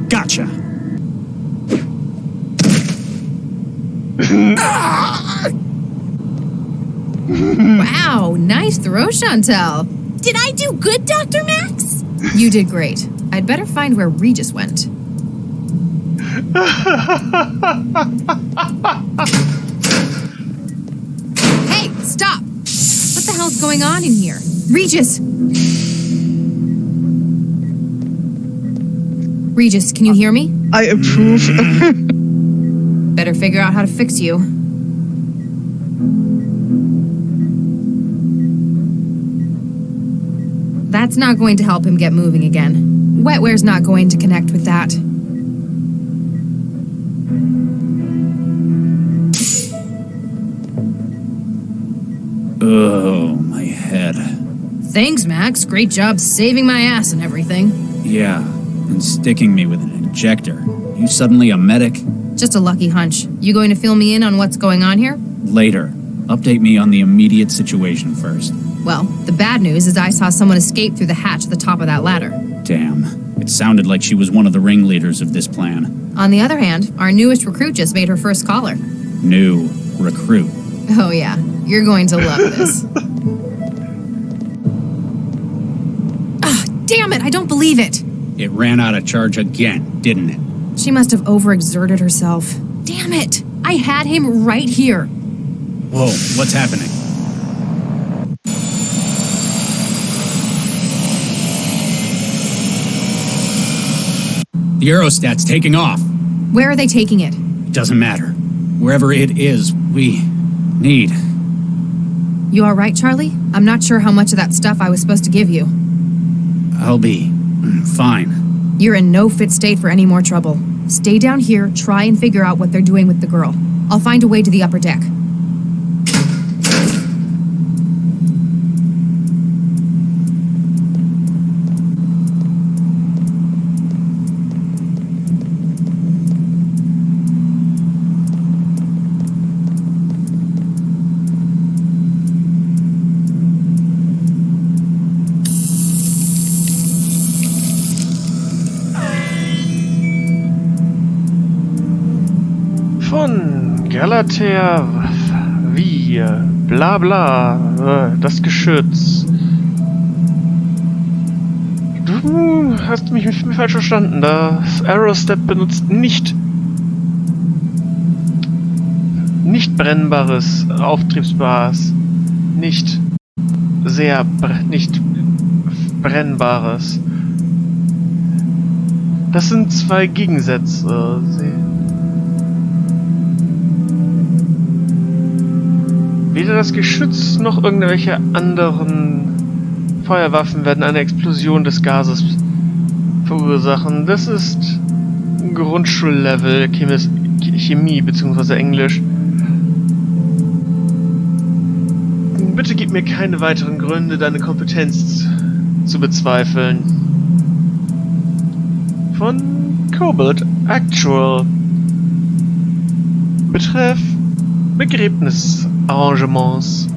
Gotcha. Wow, nice throw, Chantel. Did I do good, Dr. Max? You did great. I'd better find where Regis went. Hey, stop! What the hell's going on in here? Regis! Regis, can you hear me? I approve. Better figure out how to fix you. That's not going to help him get moving again. Wetware's not going to connect with that. Oh, my head. Thanks, Max. Great job saving my ass and everything. Yeah, and sticking me with an injector. You suddenly a medic? Just a lucky hunch. You going to fill me in on what's going on here? Later. Update me on the immediate situation first. Well, the bad news is I saw someone escape through the hatch at the top of that ladder. Damn. It sounded like she was one of the ringleaders of this plan. On the other hand, our newest recruit just made her first caller. New recruit. Oh yeah, you're going to love this. Ah, damn it, I don't believe it. It ran out of charge again, didn't it? She must have overexerted herself. Damn it, I had him right here. Whoa, what's happening? The aerostat's taking off. Where are they taking it? It doesn't matter. Wherever it is, we need. You all right, Charlie? I'm not sure how much of that stuff I was supposed to give you. I'll be fine. You're in no fit state for any more trouble. Stay down here, try and figure out what they're doing with the girl. I'll find a way to the upper deck. Von Galatea, wie, bla bla, das Geschütz. Du hast mich falsch verstanden. Das Aerostat benutzt nicht brennbares Auftriebsgas. Nicht brennbares. Das sind zwei Gegensätze. Weder das Geschütz noch irgendwelche anderen Feuerwaffen werden eine Explosion des Gases verursachen. Das ist Grundschullevel Chemie bzw. Englisch. Bitte gib mir keine weiteren Gründe, deine Kompetenz zu bezweifeln. Von Cobalt Actual. Betreff Begräbnisarrangements.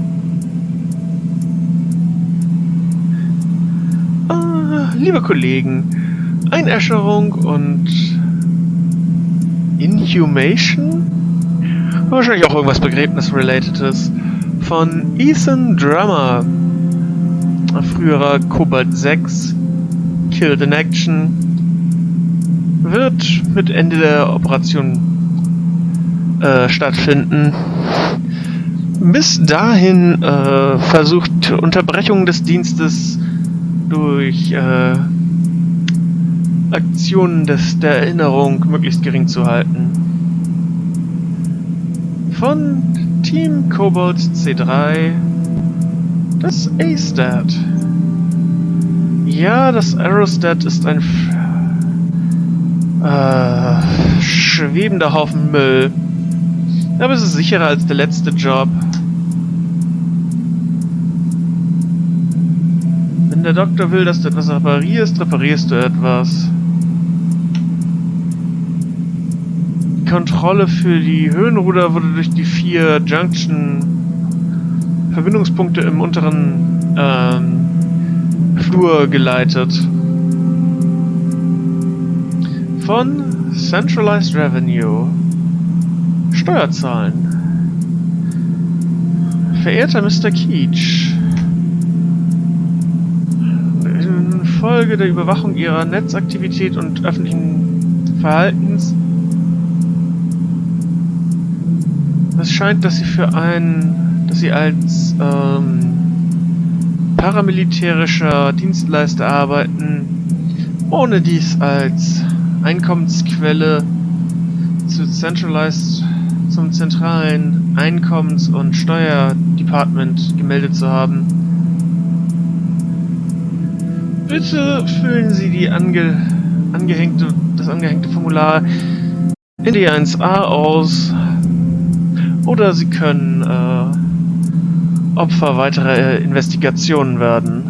Liebe Kollegen, Einäscherung und Inhumation? Wahrscheinlich auch irgendwas Begräbnis-relatedes. Von Ethan Drummer, früherer Cobalt 6, Killed in Action, wird mit Ende der Operation stattfinden. Bis dahin versucht Unterbrechung des Dienstes durch Aktionen der Erinnerung möglichst gering zu halten. Von Team Cobalt C3 das A-Stat. Ja, das Aerostat ist ein schwebender Haufen Müll. Aber es ist sicherer als der letzte Job. Wenn der Doktor will, dass du etwas reparierst, reparierst du etwas. Die Kontrolle für die Höhenruder wurde durch die 4 Junction-Verbindungspunkte im unteren Flur geleitet. von Centralized Revenue. Steuerzahlen. Verehrter Mr. Keach, infolge der Überwachung Ihrer Netzaktivität und öffentlichen Verhaltens, es scheint, dass Sie als paramilitärischer Dienstleister arbeiten, ohne dies als Einkommensquelle zum zentralen Einkommens- und Steuerdepartement gemeldet zu haben. Bitte füllen Sie das angehängte Formular in D1A aus, oder Sie können Opfer weiterer Investigationen werden.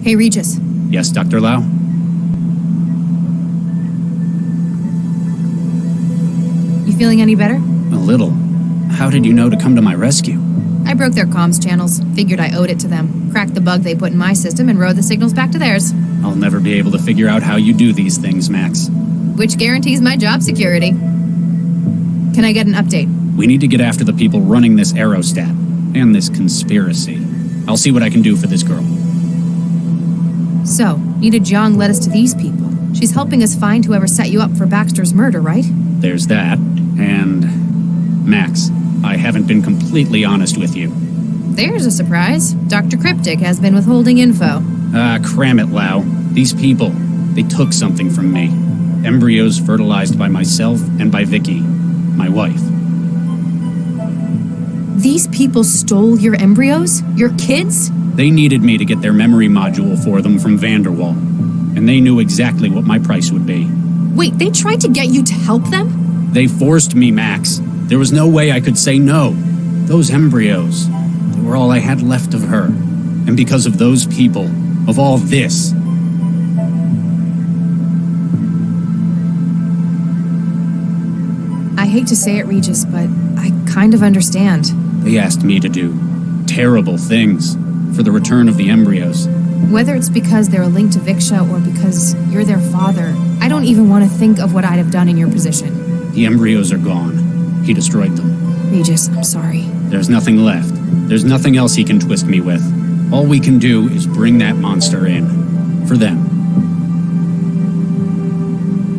Hey, Regis. Yes, Dr. Lau? You feeling any better? A little. How did you know to come to my rescue? I broke their comms channels, figured I owed it to them, cracked the bug they put in my system, and rode the signals back to theirs. I'll never be able to figure out how you do these things, Max. Which guarantees my job security. Can I get an update? We need to get after the people running this aerostat, and this conspiracy. I'll see what I can do for this girl. So, Nita Jiang led us to these people. She's helping us find whoever set you up for Baxter's murder, right? There's that, and... Max, I haven't been completely honest with you. There's a surprise. Dr. Cryptic has been withholding info. Ah, cram it, Lau. These people, they took something from me. Embryos fertilized by myself and by Vicky, my wife. These people stole your embryos? Your kids? They needed me to get their memory module for them from Vanderwall, and they knew exactly what my price would be. Wait, they tried to get you to help them? They forced me, Max. There was no way I could say no. Those embryos, they were all I had left of her. And because of those people, of all this... I hate to say it, Regis, but I kind of understand. They asked me to do terrible things for the return of the embryos. Whether it's because they're linked to Viksha or because you're their father, I don't even want to think of what I'd have done in your position. The embryos are gone. He destroyed them. Regis, I'm sorry. There's nothing left. There's nothing else he can twist me with. All we can do is bring that monster in. For them.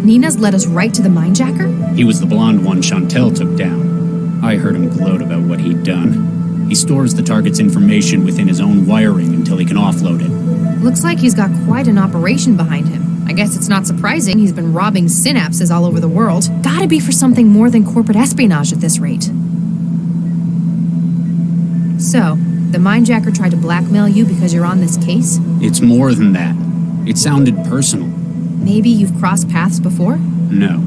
Nina's led us right to the Mindjacker? He was the blonde one Chantel took down. I heard him gloat about what he'd done. He stores the target's information within his own wiring until he can offload it. Looks like he's got quite an operation behind him. I guess it's not surprising he's been robbing synapses all over the world. Gotta be for something more than corporate espionage at this rate. So, the Mindjacker tried to blackmail you because you're on this case? It's more than that. It sounded personal. Maybe you've crossed paths before? No,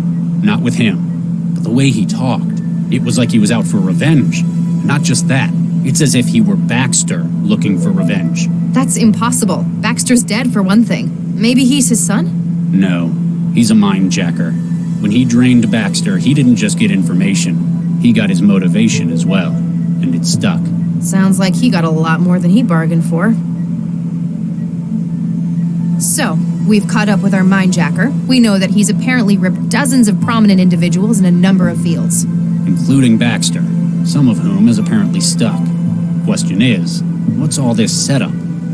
not with him. But the way he talked, it was like he was out for revenge. Not just that. It's as if he were Baxter looking for revenge. That's impossible. Baxter's dead, for one thing. Maybe he's his son? No, he's a mindjacker. When he drained Baxter, he didn't just get information. He got his motivation as well. And it stuck. Sounds like he got a lot more than he bargained for. So, we've caught up with our mindjacker. We know that he's apparently ripped dozens of prominent individuals in a number of fields. Including Baxter, some of whom is apparently stuck. Question is, what's all this setup?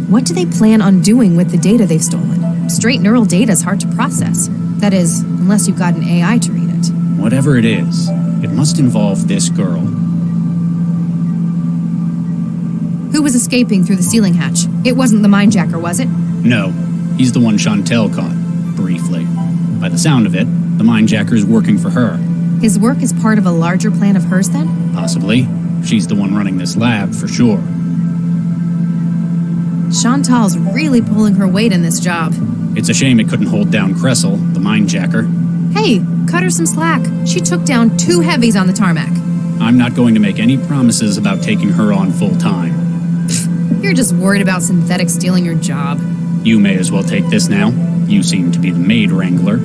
What do they plan on doing with the data they've stolen? Straight neural data is hard to process. That is, unless you've got an AI to read it. Whatever it is, it must involve this girl. Who was escaping through the ceiling hatch? It wasn't the mindjacker, was it? No, he's the one Chantel caught, briefly. By the sound of it, the mindjacker's working for her. His work is part of a larger plan of hers, then? Possibly. She's the one running this lab, for sure. Chantal's really pulling her weight in this job. It's a shame it couldn't hold down Cressel, the mindjacker. Hey, cut her some slack. She took down 2 heavies on the tarmac. I'm not going to make any promises about taking her on full-time. You're just worried about synthetics stealing your job. You may as well take this now. You seem to be the maid wrangler.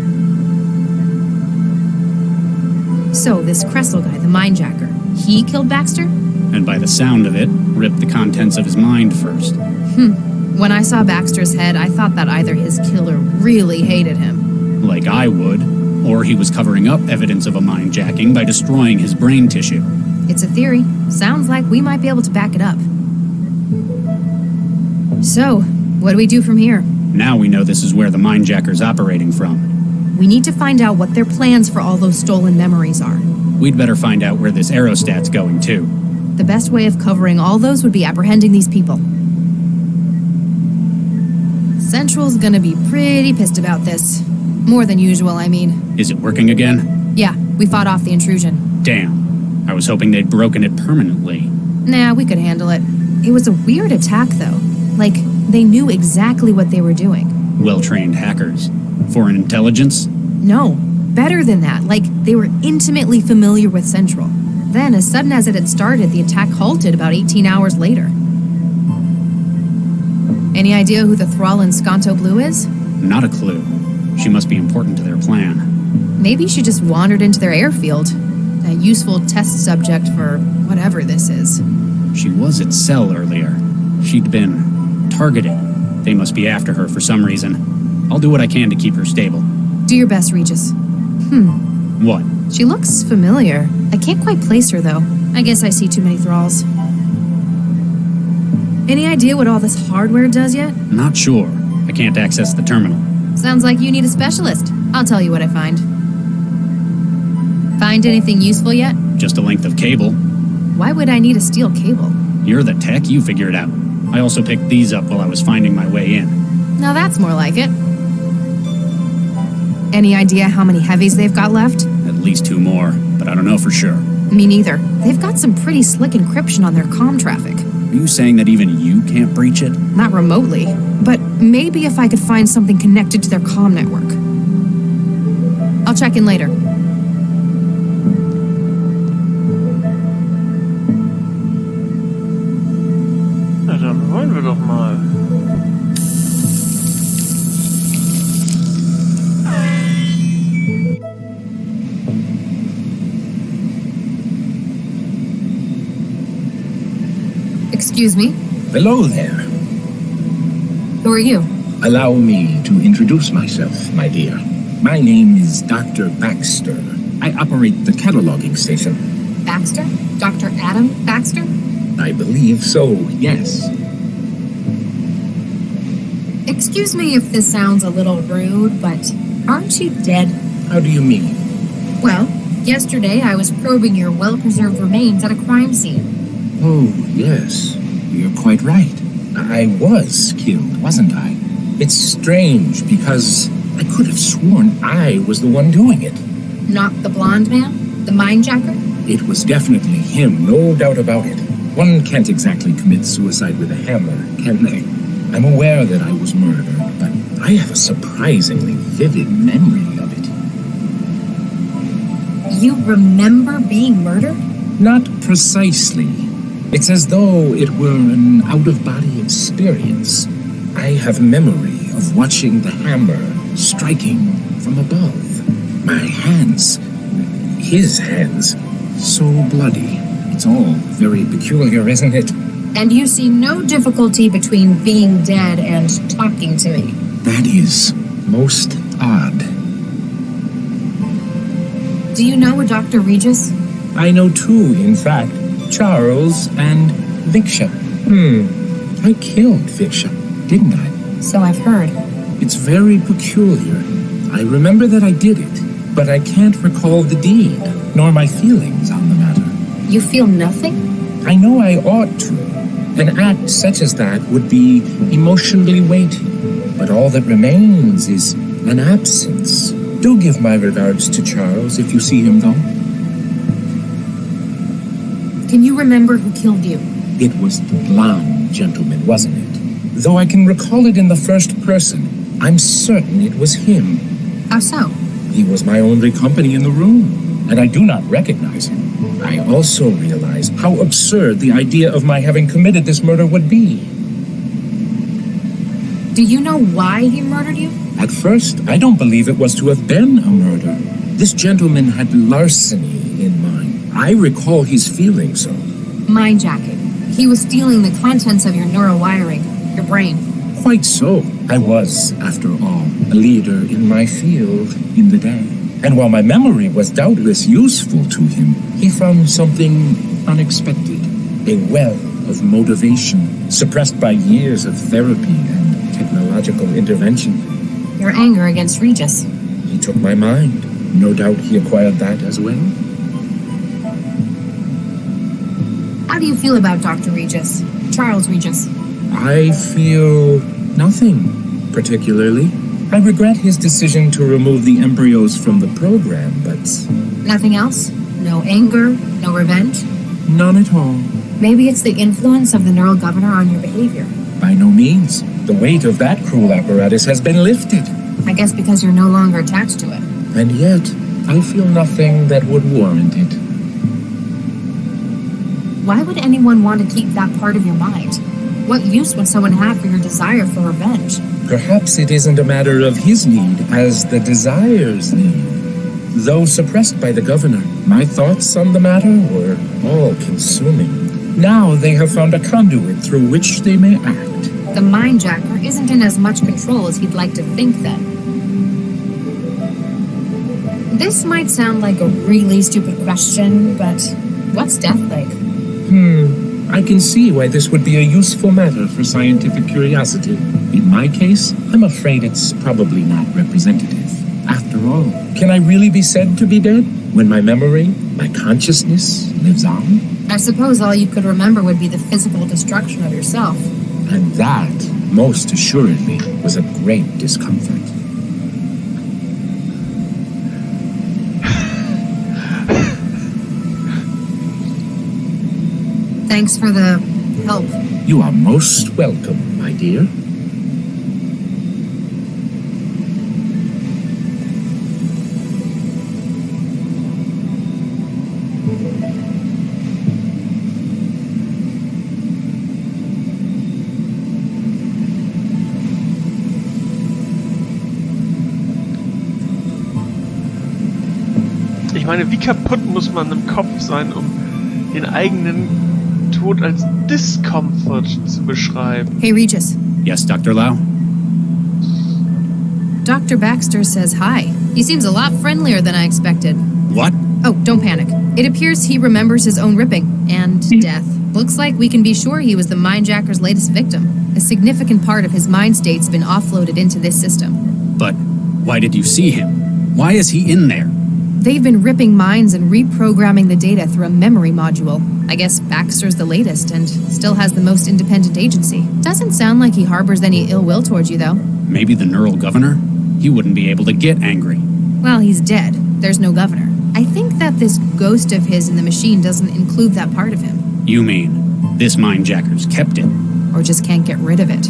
So, this Kressel guy, the mindjacker, he killed Baxter? And by the sound of it, ripped the contents of his mind first. When I saw Baxter's head, I thought that either his killer really hated him. Like I would. Or he was covering up evidence of a mindjacking by destroying his brain tissue. It's a theory. Sounds like we might be able to back it up. So, what do we do from here? Now we know this is where the mindjacker's operating from. We need to find out what their plans for all those stolen memories are. We'd better find out where this aerostat's going, too. The best way of covering all those would be apprehending these people. Central's gonna be pretty pissed about this. More than usual, I mean. Is it working again? Yeah, we fought off the intrusion. Damn. I was hoping they'd broken it permanently. Nah, we could handle it. It was a weird attack, though. Like, they knew exactly what they were doing. Well-trained hackers. Foreign intelligence? No, better than that. Like, they were intimately familiar with Central. Then, as sudden as it had started, the attack halted about 18 hours later. Any idea who the thrall in Sconto Blue is? Not a clue. She must be important to their plan. Maybe she just wandered into their airfield. A useful test subject for whatever this is. She was at Cell earlier. She'd been targeted. They must be after her for some reason. I'll do what I can to keep her stable. Do your best, Regis. What? She looks familiar. I can't quite place her, though. I guess I see too many thralls. Any idea what all this hardware does yet? Not sure. I can't access the terminal. Sounds like you need a specialist. I'll tell you what I find. Find anything useful yet? Just a length of cable. Why would I need a steel cable? You're the tech, you figure it out. I also picked these up while I was finding my way in. Now that's more like it. Any idea how many heavies they've got left? At least 2 more, but I don't know for sure. Me neither. They've got some pretty slick encryption on their comm traffic. Are you saying that even you can't breach it? Not remotely, but maybe if I could find something connected to their comm network. I'll check in later. Na dann wollen wir doch mal. Excuse me? Hello there. Who are you? Allow me to introduce myself, my dear. My name is Dr. Baxter. I operate the cataloging station. Baxter? Dr. Adam Baxter? I believe so, yes. Excuse me if this sounds a little rude, but aren't you dead? How do you mean? Well, yesterday I was probing your well-preserved remains at a crime scene. Oh, yes. You're quite right. I was killed, wasn't I? It's strange because I could have sworn I was the one doing it. Not the blonde man? The mindjacker? It was definitely him, no doubt about it. One can't exactly commit suicide with a hammer, can they? I'm aware that I was murdered, but I have a surprisingly vivid memory of it. You remember being murdered? Not precisely. It's as though it were an out-of-body experience. I have memory of watching the hammer striking from above. My hands, his hands, so bloody. It's all very peculiar, isn't it? And you see no difficulty between being dead and talking to me. That is most odd. Do you know a Dr. Regis? I know two, in fact. Charles and Viksha. I killed Viksha, didn't I? So I've heard. It's very peculiar. I remember that I did it, but I can't recall the deed, nor my feelings on the matter. You feel nothing? I know I ought to. An act such as that would be emotionally weighty, but all that remains is an absence. Do give my regards to Charles if you see him, though. Can you remember who killed you? It was the blonde gentleman, wasn't it? Though I can recall it in the first person, I'm certain it was him. How so? He was my only company in the room, and I do not recognize him. I also realize how absurd the idea of my having committed this murder would be. Do you know why he murdered you? At first, I don't believe it was to have been a murder. This gentleman had larceny in mind. I recall his feeling so. Mindjacking. He was stealing the contents of your neural wiring, your brain. Quite so. I was, after all, a leader in my field in the day. And while my memory was doubtless useful to him, he found something unexpected. A well of motivation, suppressed by years of therapy and technological intervention. Your anger against Regis. He took my mind. No doubt he acquired that as well. How do you feel about Dr. Regis? Charles Regis? I feel nothing particularly. I regret his decision to remove the embryos from the program, but... Nothing else? No anger? No revenge? None at all. Maybe it's the influence of the neural governor on your behavior. By no means. The weight of that cruel apparatus has been lifted. I guess because you're no longer attached to it. And yet, I feel nothing that would warrant it. Why would anyone want to keep that part of your mind? What use would someone have for your desire for revenge? Perhaps it isn't a matter of his need as the desire's need. Though suppressed by the governor, my thoughts on the matter were all-consuming. Now they have found a conduit through which they may act. The mindjacker isn't in as much control as he'd like to think then. This might sound like a really stupid question, but what's death like? I can see why this would be a useful matter for scientific curiosity. In my case, I'm afraid it's probably not representative. After all, can I really be said to be dead when my memory, my consciousness lives on? I suppose all you could remember would be the physical destruction of yourself. And that, most assuredly, was a great discomfort. Thanks for the help. You are most welcome, my dear. Ich meine, wie kaputt muss man im Kopf sein, um den eigenen Tod als Discomfort zu beschreiben? Hey, Regis. Yes, Dr. Lau? Dr. Baxter says hi. He seems a lot friendlier than I expected. What? Oh, don't panic. It appears he remembers his own ripping and death. Looks like we can be sure he was the mindjacker's latest victim. A significant part of his mind state's been offloaded into this system. But why did you see him? Why is he in there? They've been ripping minds and reprogramming the data through a memory module. I guess Baxter's the latest and still has the most independent agency. Doesn't sound like he harbors any ill will towards you, though. Maybe the neural governor? He wouldn't be able to get angry. Well, he's dead. There's no governor. I think that this ghost of his in the machine doesn't include that part of him. You mean, this mindjacker's kept it? Or just can't get rid of it.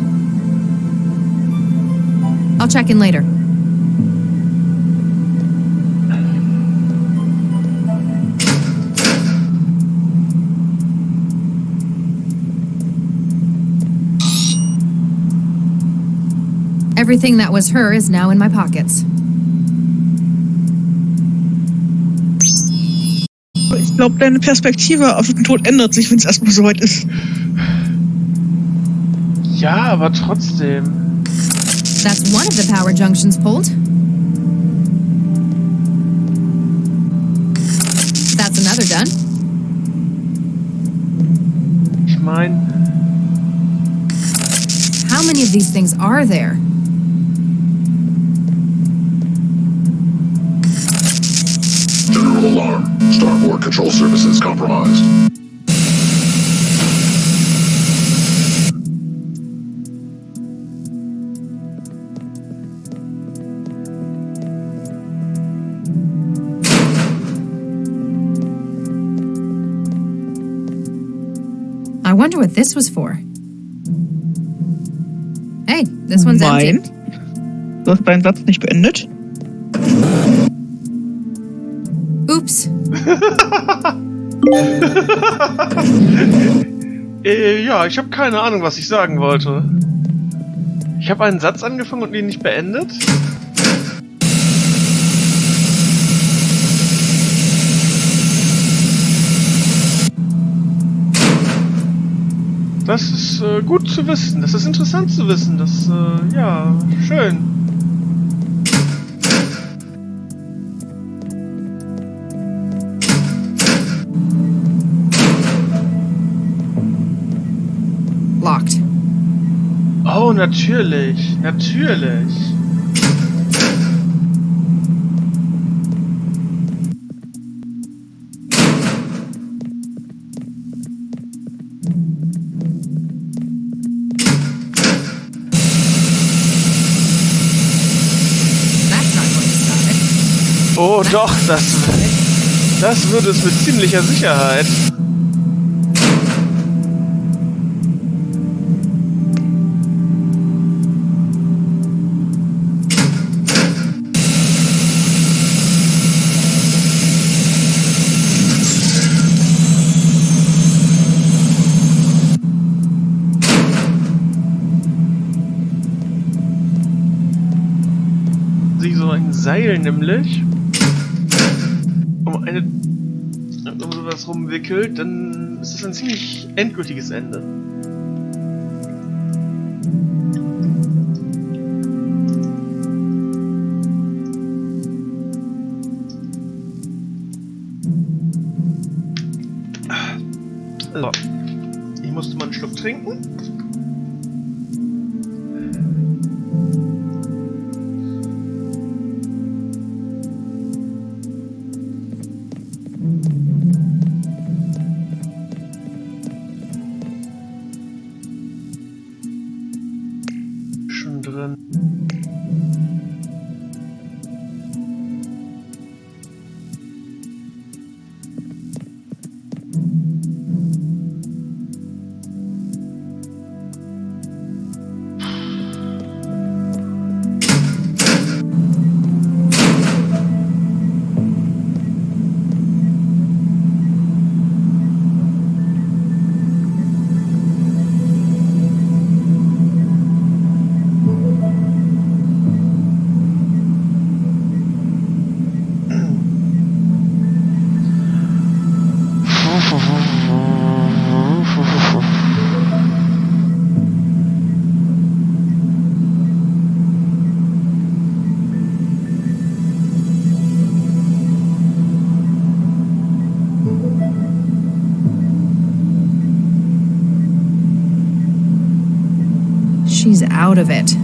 I'll check in later. Everything that was her is now in my pockets. Ich glaube, deine Perspektive auf den Tod ändert sich, wenn es erstmal so weit ist. Ja, aber trotzdem. That's one of the power junctions pulled. That's another done. Ich meine... How many of these things are there? General alarm. Starboard control services compromised. I wonder what this was for. Hey, this one's empty. Nein. Du hast deinen Satz nicht beendet. Oops. Ja, ich habe keine Ahnung, was ich sagen wollte. Ich habe einen Satz angefangen und ihn nicht beendet. Das ist gut zu wissen. Das ist interessant zu wissen. Das, ja, schön. Locked. Oh, natürlich. Natürlich. That's not going to stop it. Oh, doch, das würde es mit ziemlicher Sicherheit. Sich so ein Seil nämlich um sowas rumwickelt, dann ist das ein ziemlich endgültiges Ende. So. Ich musste mal einen Schluck trinken. Schon drin. She's out of it.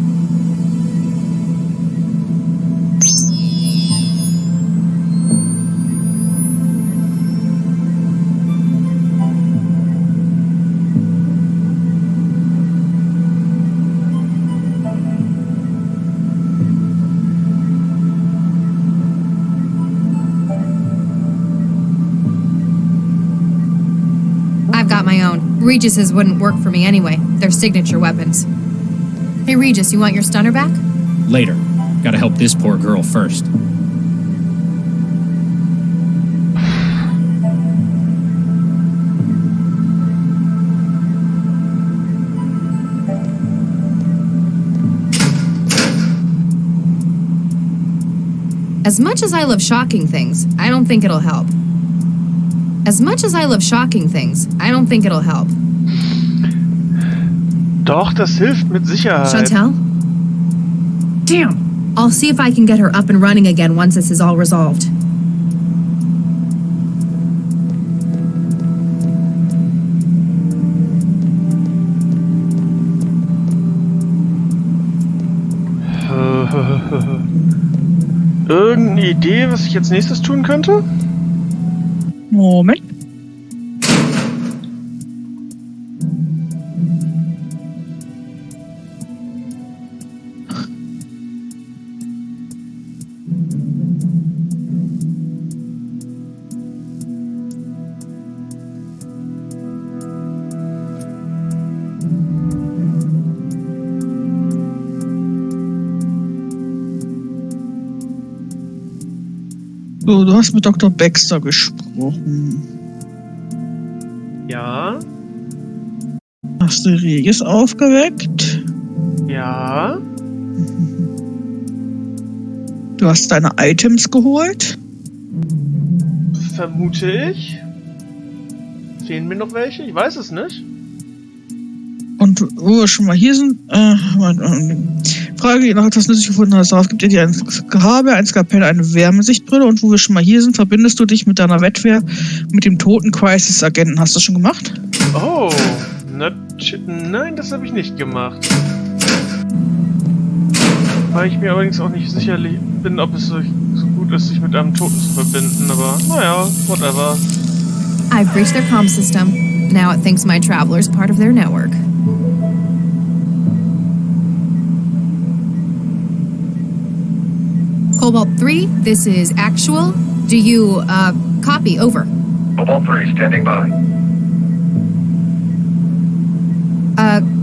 I've got my own. Regis's wouldn't work for me anyway. They're signature weapons. Hey Regis, you want your stunner back? Later. Gotta help this poor girl first. As much as I love shocking things, I don't think it'll help. As much as I love shocking things, I don't think it'll help. Doch, das hilft mit Sicherheit. Chantal? Damn! I'll see if I can get her up and running again once this is all resolved. Irgendeine Idee, was ich als nächstes tun könnte? Moment. So, du hast mit Dr. Baxter gesprochen. Ja. Hast du Regis aufgeweckt? Ja. Du hast deine Items geholt? Vermute ich. Fehlen mir noch welche? Ich weiß es nicht. Und wo wir schon mal hier sind, Frage, je nach etwas nützlich gefunden hast, darauf gibt ihr dir ein Grabe, ein Skalpell, eine Wärmesichtbrille und wo wir schon mal hier sind, verbindest du dich mit deiner Wettwehr mit dem toten Crisis-Agenten. Hast du das schon gemacht? Oh, nein, das habe ich nicht gemacht. Weil ich mir allerdings auch nicht sicher bin, ob es so gut ist, sich mit einem Toten zu verbinden, aber naja, whatever. I've breached their comm system. Now it thinks my traveler's part of their network. Cobalt 3, this is actual. Do you, copy? Over. Cobalt 3 standing by.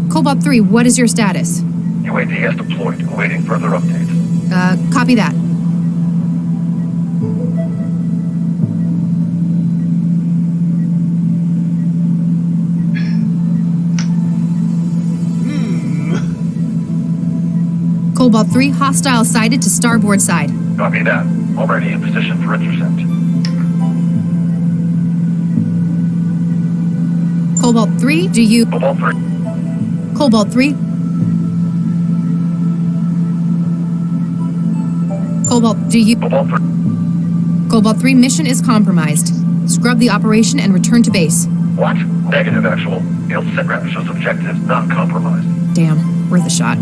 Cobalt 3, what is your status? UAV has deployed, awaiting further updates. Copy that. Cobalt 3, hostile sighted to starboard side. Copy that. Already in position for intercept. Cobalt 3, do you... Cobalt 3. Cobalt 3. Cobalt, do you... Cobalt 3. Cobalt 3, mission is compromised. Scrub the operation and return to base. What? Negative, actual. Ill sitrep shows objectives not compromised. Damn, worth a shot.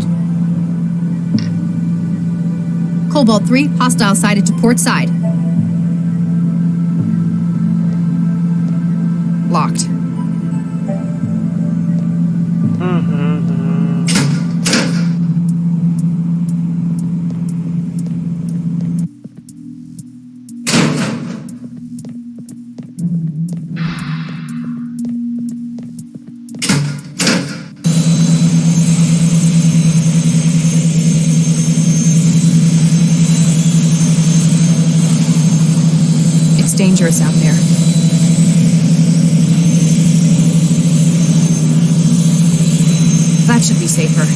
Cobalt 3, hostile sighted to port side. Locked. It's dangerous out there. That should be safer.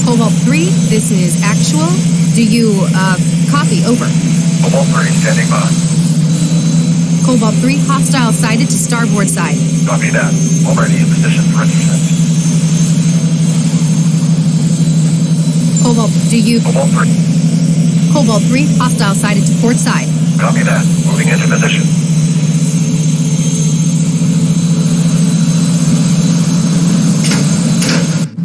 Cobalt 3, this is actual. Do you, copy? Over. Cobalt 3 standing by. Cobalt 3, hostile sighted to starboard side. Copy that. Already in position for intercept. Cobalt, do you... Cobalt 3. Cobalt 3, hostile sighted to port side. Copy that. Moving into position.